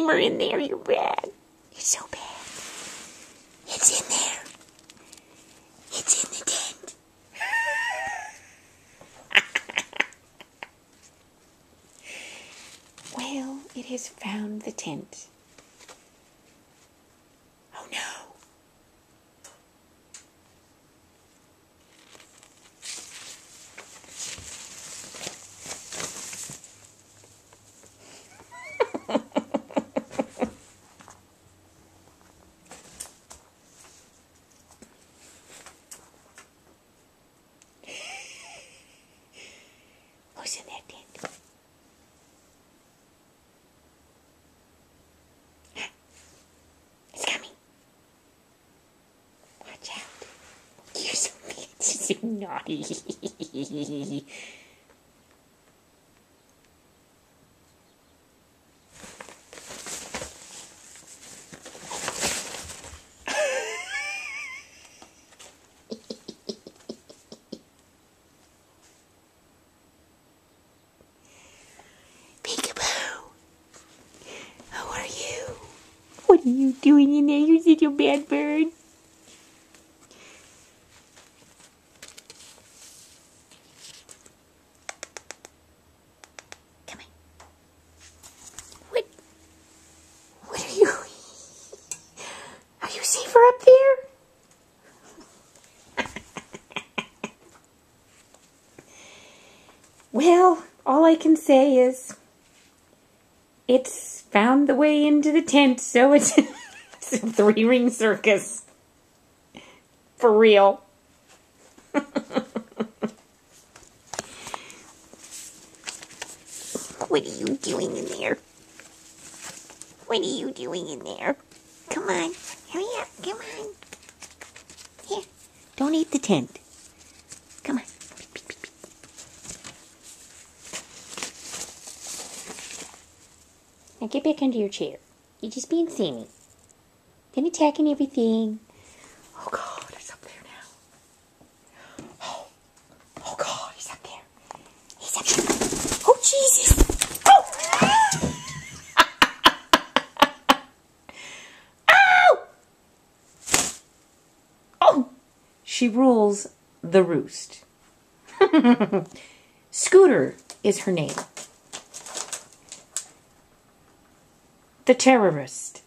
lemur in there. You're bad. You're so bad. It's in there. It's in the tent. Well, it has found the tent. Oh no. Who's in that tent? It's coming. Watch out. You're so naughty. How are you? What are you doing in there? You're such a bad bird. Come on. What are you? Are you safer up there? Well, all I can say is it's found the way into the tent, so it's, it's a three-ring circus. For real. What are you doing in there? What are you doing in there? Come on. Hurry up. Come on. Here. Don't eat the tent. Come on. Now get back under your chair. You're just being silly. Then attacking everything. Oh God, it's up there now. Oh God, he's up there. He's up there. Oh Jesus. Oh! Ow! Oh! She rules the roost. Scooter is her name. The terrorist.